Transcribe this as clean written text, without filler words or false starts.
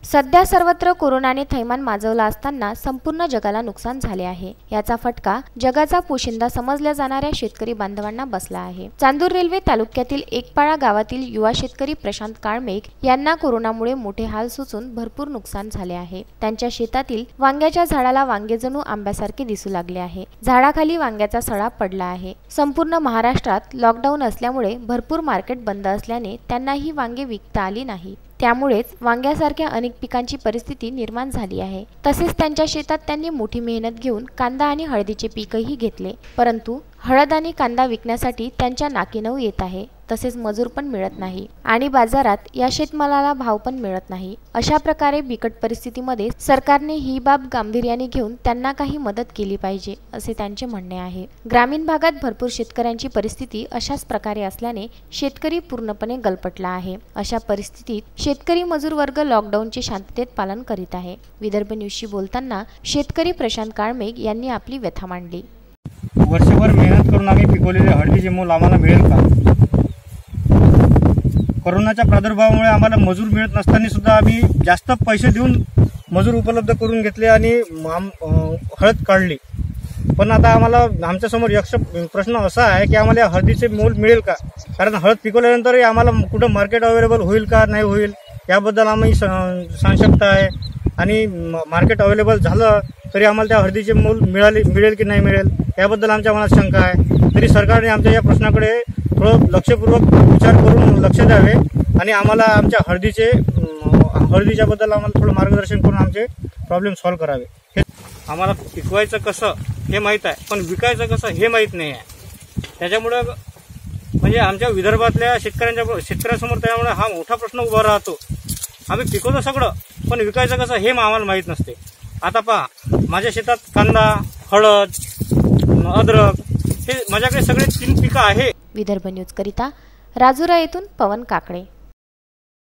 सध्या सर्वत्र कोरोनाने थैमान माजवला असताना संपूर्ण जगाला नुकसान झाले आहे। याचा फटका जगाचा पोशिंदा समजल्या जाणाऱ्या शेतकरी बांधवांना बसला आहे। चांदूर रेल्वे तालुक्यातील एकपाळा गावातील युवा शेतकरी प्रशांत काळमेघ यांना कोरोनामुळे मोठे हाल सोसून भरपूर नुकसान झाले आहे। त्यांच्या शेतातील वांग्याच्या झाडाला वांगे जणू आंब्यासारखे दिसू लागले आहे। झाडाखाली वांग्याचा सडा पडला आहे। संपूर्ण महाराष्ट्रात लॉकडाऊन असल्यामुळे भरपूर मार्केट बंद असल्याने त्यांना ही वांगे विकता आली नाही। त्यामुळेच वांग्यासारख्या अनेक पिकांची परिस्थिती निर्माण झाली आहे। तसेच त्यांच्या शेतात त्यांनी मोठी मेहनत घेऊन कांदा आणि हळदीचे पीकही घेतले, परंतु हळद आणि कांदा विकण्यासाठी त्यांच्या नाकी नऊ येत आहे। तसेच मजूर पण मिळत नाही आणि बाजारात या शेतमालाला भाव पण मिळत नाही। अशा प्रकारे बिकट परिस्थितीमध्ये सरकारने ही बाब गांभीर्याने घेऊन त्यांना काही मदत केली पाहिजे असे त्यांचे म्हणणे आहे। ग्रामीण भागात भरपूर शेतकऱ्यांची परिस्थिती अशाच प्रकारे असल्याने शेतकरी पूर्णपणे गलपटला आहे। अशा परिस्थितीत शेतकरी मजूर वर्ग लॉकडाऊनचे शांततेत पालन करीत आहे। विदर्भ न्यूजशी बोलताना शेतकरी प्रशांत काळमेघ यांनी आपली व्यथा मांडली। वर्षभर मेहनत करून आम्ही पिकवलेले हळदीचे मोल आम्हाला मिळेल का? कोरोनाच्या प्रादुर्भावामुळे आम्हाला मजूर मिळत नसताना सुद्धा आम्ही जास्त पैसे देऊन मजूर उपलब्ध करून घेतले आणि हळद काढली। पण आता आम्हाला आमच्यासमोर प्रश्न असा आहे की आम्हाला हळदीचे मोल मिळेल का? कारण हळद पिकवल्यानंतर आम्हाला कुठं मार्केट अवेलेबल होईल का नाही होईल याबद्दल आम्ही संशयता आहे। आणि मार्केट अवेलेबल झालं तरी आम्हाला त्या हळदीचे मोल मिळेल की नाही मिळेल याबद्दल आमच्या मनात शंका आहे। तरी सरकारने आमच्या या प्रश्नाकडे थोडं लक्षपूर्वक विचार करून लक्ष द्यावे आणि आम्हाला आमच्या हळदीच्याबद्दल आम्हाला थोडं मार्गदर्शन करून आमचे प्रॉब्लेम सॉल्व्ह करावे। हे आम्हाला पिकवायचं कसं हे माहीत आहे, पण विकायचं कसं हे माहीत नाही आहे। त्याच्यामुळे म्हणजे आमच्या विदर्भातल्या शेतकऱ्यांसमोर त्यामुळे हा मोठा प्रश्न उभा राहतो। आम्ही पिकवतो सगळं, पण विकायचं कसं हे आम्हाला माहीत नसते। आता पहा, माझ्या शेतात कांदा, हळद, अद्रक हे माझ्याकडे सगळे 3 पिकं आहे। विदर्भ न्यूज करिता राजुरा येथून पवन काकडे।